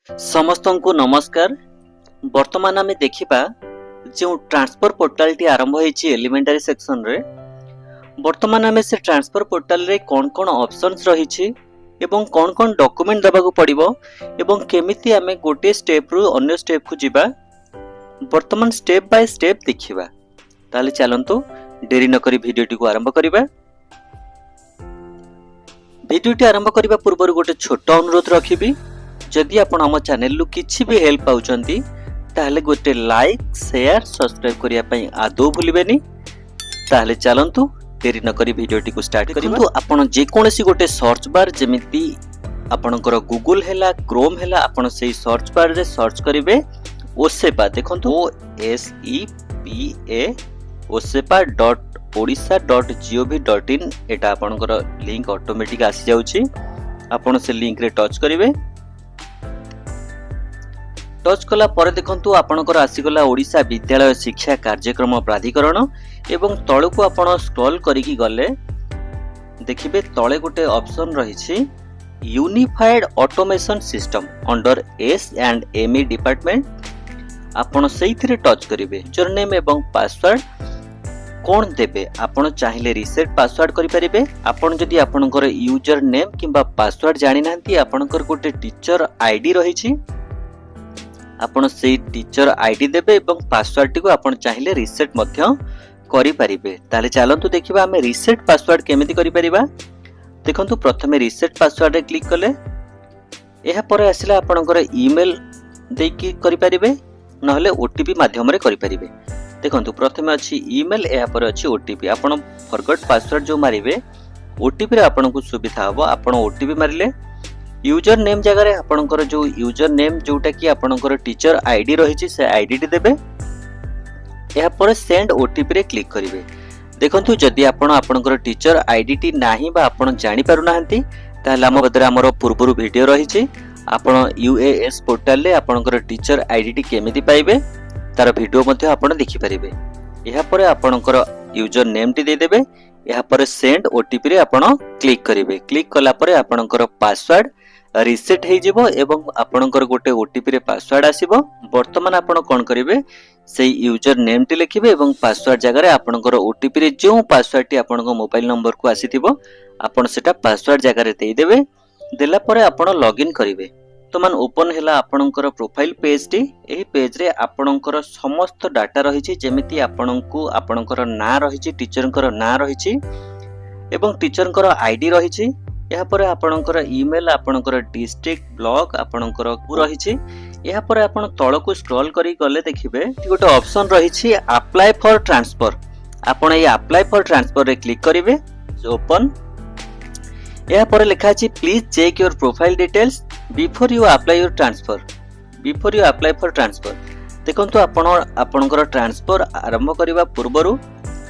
समस्त को नमस्कार। वर्तमान आम देखा जो ट्रांसफर पोर्टाल टी आरंभ होती एलिमेंटारी सेक्शन रे वर्तमान आम से ट्रांसफर पोर्टाल रे कौन कौन ऑप्शंस रही एवं कौन कौन डॉक्यूमेंट देबाकू पड़िबो एवं केमिति आमे गोटे स्टेप रु अन्य स्टेप को जिबा वर्तमान स्टेप बाय स्टेप देखिबा। ताले चलंतु देरी न करी भिडियोटी को आरंभ करिबा। भिडियोटी आरंभ करिबा पूर्व गोटे छोट अनुरोध रखिबी, जदि आपण हम चैनल रु किछि भी हेल्प पाउचंती ताहले गोटे लाइक शेयर सब्सक्राइब करिया पई आदौ भूलिबेनी। ताहले चलंतु देरी न करी भिडियोटी को स्टार्ट करिबा। आपण जे कोनसी गोटे सर्च बार जेमिति आपणकर गूगल हैला क्रोम हैला आपण सेही सर्च बार रे सर्च करिवे ओसेपा। देखंतु OSEPA osepa.odisha.gov.in एटा आपणकर लिंक ऑटोमेटिक आसी जाउची। आपण से लिंक रे टच करिवे। टच कला पर देखंतु आपणकर आसीगला ओडिशा विद्यालय शिक्षा कार्यक्रम प्राधिकरण एवं तळ को आपण स्क्रॉल करिकि गले देखिबे तळे गोटे ऑप्शन रहिछि unified automation system under S&ME department. आपण सेइथिरे टच करिवे। यूजर नेम एवं पासवर्ड कोन देबे आपण चाहिले रिसेट पासवर्ड करि परिबे। आपण जदि आपणकर यूजर नेम किबा पासवर्ड जानि नांती आपणकर गोटे टीचर आईडी रहिछि आपण से टीचर आईडी देबे एवं पासवर्ड को आपण चाहिले रिसेट मध्य करि परिबे। ताले चलंतु देखिबा हमें रिसेट पासवर्ड केमिति करि परिबा। देखंतु प्रथमे रिसेट पासवर्ड रे क्लिक कले एहा परे आसिला आपणकर ईमेल देकी करि परिबे नहले ओटीपी माध्यम रे करि परिबे। देखंतु प्रथमे अछि ईमेल एहा परे अछि ओटीपी। आपण फॉरगॉट पासवर्ड जो मारिबे ओटीपी रे आपण को सुविधा हबो। आपण ओटीपी मारिले यूजर नेम जगह रे आपणकर जो यूजर नेम जोटा कि आपणकर टीचर आईडी रहिछि से आईडी टी देबे। एहा पर सेंड ओटीपी रे क्लिक करिवे। देखंतु जदि आपण आपणकर टीचर आईडी टी नाही बा आपण जानि पारु नाहंती ताले हम बदरे हमर पूर्वरु वीडियो रहिछि आपण UAS पोर्टल रे आपणकर टीचर आईडी टी केमिति पाइबे तार वीडियो मध्ये आपण देखि परिबे। एहा पर आपणकर यूजर नेम टी दे देबे। एहा पर सेंड ओटीपी रे आपण क्लिक करिवे। क्लिक कला पर आपणकर पासवर्ड रिसेट हे जिवो एवं आपणकर गोटे ओटीपी रे पासवर्ड आसीबो। वर्तमान आपण कोन करिवे से यूजर नेम टी लिखिबे एवं पासवर्ड जगह रे आपणकर ओटीपी रे जो पासवर्ड टी आपणको मोबाइल नंबर को आसीथिबो आपण सेटा पासवर्ड जगह रे देई देबे। देला परे आपण लॉगिन करिवे। वर्तमान ओपन हैला आपणकर प्रोफाइल पेज टी। एही पेज रे आपणकर समस्त डाटा रहिछि जेमिति आपणको आपणकर नाम रहिछि टीचरकर नाम रहिछि एवं टीचरकर आईडी रहिछि। यहाँ पर आपणकर ईमेल आपणकर डिस्ट्रिक्ट ब्लॉक आपणकर रहिछि। यहाँ पर आपण तळ को स्क्रॉल करी गले देखिबे गोटे ऑप्शन रहिछि अप्लाई फॉर ट्रांसफर। आपण ए अप्लाई फॉर ट्रांसफर रे क्लिक करिवे। ओपन यहाँ पर लिखा अछि please check your profile details before you apply your transfer. Before you apply for transfer देखंतु आपण आपणकर ट्रांसफर आरंभ करिवा पूर्वरु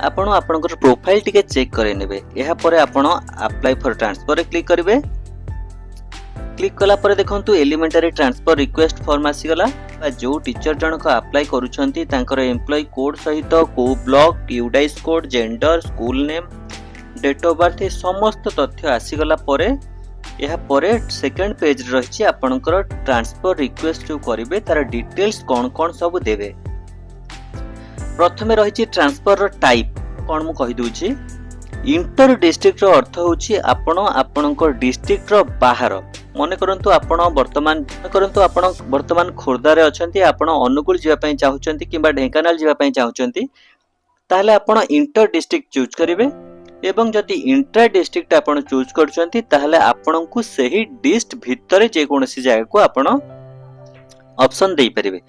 आपण आपणकर प्रोफाइल टिके चेक करे नेबे। एहा परे आपण अप्लाई फॉर ट्रांसफर रे क्लिक करिवे। क्लिक कला परे देखंतु एलिमेंटरी ट्रांसफर रिक्वेस्ट फॉर्म आसी गला। जो टीचर जनक अप्लाई करूछंती तांकर एम्प्लॉय कोड सहित को block UDISE code gender school name date of birth समस्त तथ्य आसी गला परे एहा परे सेकंड पेज रे रहिछि आपणकर ट्रांसफर रिक्वेस्ट जो करिवे तार डिटेल्स कोन कोन सब देबे। प्रथमे रहिछि ट्रांसफर टाइप कोन मु कहि दोछि। इंटर डिस्ट्रिक्ट रो अर्थ होछि आपण आपणकर डिस्ट्रिक्ट रो बाहर। मने करंतु आपण वर्तमान खोर्धा रे अछंती आपण अनुगुल जिवा पई चाहुचंती किबा ढेंकानाल जिवा पई चाहुचंती ताले आपण इंटर डिस्ट्रिक्ट चूज करिवे एवं जदि इंट्रा डिस्ट्रिक्ट आपण चूज करचंती ताले आपण को सही डिस्ट भितरे जे कोनसी जगह को आपण ऑप्शन देई परिबे।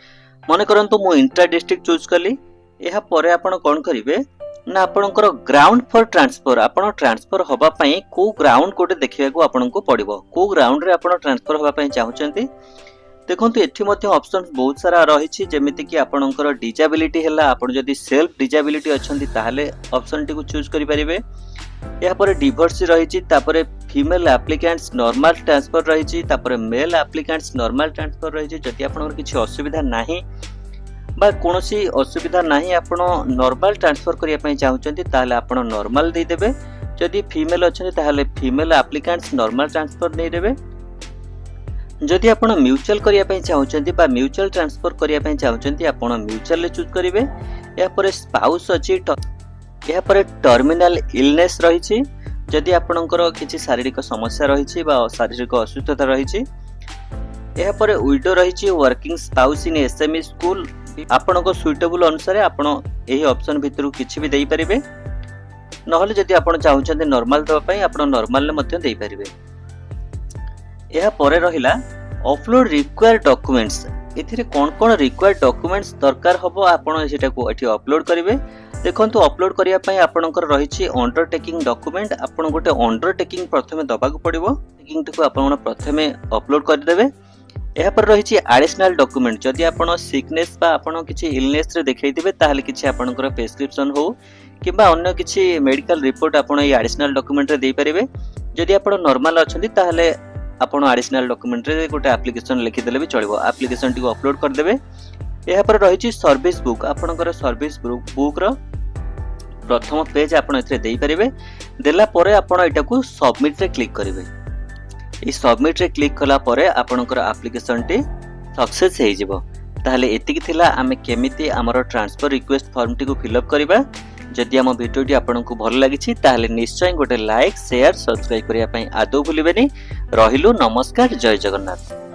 मने करंतु मु इंट्रा डिस्ट्रिक्ट चूज कली। एहा परे आपण कोन करिवे ना आपणकर ग्राउंड फॉर ट्रांसफर आपण ट्रांसफर होबा पई को ग्राउंड कोटे देखिया को आपण को पड़िबो। को ग्राउंड रे आपण ट्रांसफर होबा पई चाहुचंती देखंतु एठी मध्ये ऑप्शंस बहुत सारा रहिछि जेमिति कि आपणकर डिजेबिलिटी हैला। आपण जदि सेल्फ डिजेबिलिटी अछंती ताहाले ऑप्शन टी को चूज करि परिबे। एहा परे डिवोर्स रहिछि तापरे फीमेल एप्लिकेंट्स नॉर्मल ट्रांसफर रहिछि तापरे मेल एप्लिकेंट्स नॉर्मल ट्रांसफर रहिछि। जदि आपणकर किछि असुविधा नाही बा कोनोसी असुविधा नाही आपण नॉर्मल ट्रांसफर करिया पई चाहुचंती ताहाले आपण नॉर्मल देई देबे। जदि फीमेल अछंती ताहाले फीमेल एप्लिकेंट्स नॉर्मल ट्रांसफर नै देबे। जदि आपण म्यूचुअल करिया पई चाहउचंती बा म्यूचुअल ट्रांसफर करिया पई चाहउचंती आपण म्यूचुअल ले चूज करिवे। या पर स्पाउस अछि, या पर टर्मिनल इलनेस रहिछि, जदि आपणकर किछि शारीरिक समस्या रहिछि बा शारीरिक असुस्थता रहिछि। या पर विडो रहिछि, वर्किंग स्पाउस इन एसएमई स्कूल। आपणको सुइटेबल अनुसार आपण एही ऑप्शन भितरु किछि भी देई परिबे, नहले जदि आपण चाहउचंती नॉर्मल दवा पई आपण नॉर्मल ले मध्ये देई परिबे। यह परे रहिला अपलोड रिक्वायर्ड डॉक्यूमेंट्स। एथिरे कोन कोन रिक्वायर्ड डॉक्यूमेंट्स दरकार हबो आपण सेटा को एठी अपलोड करिवे। देखंतु अपलोड करिया पई आपणकर रहिछि अंडरटेकिंग डॉक्यूमेंट। आपण गोटे अंडरटेकिंग प्रथमे दबा को पड़िबो। टेकिंग को आपण प्रथमे अपलोड कर देबे। यह पर रहिछि एडिशनल डॉक्यूमेंट। जदि आपण सिकनेस बा आपण किछि इलनेस रे देखै दिबे ताहाले किछि आपणकर प्रेस्क्रिप्शन हो किबा अन्य किछि मेडिकल रिपोर्ट आपण ए एडिशनल डॉक्यूमेंट रे देई परिबे। जदि आपण नॉर्मल अछंती ताहाले आपण एडिशनल डॉक्यूमेंट रे गोटे एप्लिकेशन लिखि देले भी चलिबो। एप्लिकेशन टी को अपलोड कर देबे। यह पर रहिछि सर्विस बुक। आपणकर सर्विस बुक रो प्रथम पेज आपण एथरे देई परिबे। देला परे आपण एटा को सबमिट रे क्लिक करिवे। ई सबमिट रे क्लिक कला परे आपणकर एप्लिकेशन टी सक्सेस हे जिवो। ताहाले एतिकी थिला आमे केमिति हमर ट्रांसफर रिक्वेस्ट फॉर्म टी को फिल अप करिबा। जदि आम भिडियोटी आपको भल लगी ताहले निश्चय गोटे लाइक शेयर सब्सक्राइब करने आदौ भूलिबेनी। रहिलु नमस्कार, जय जगन्नाथ।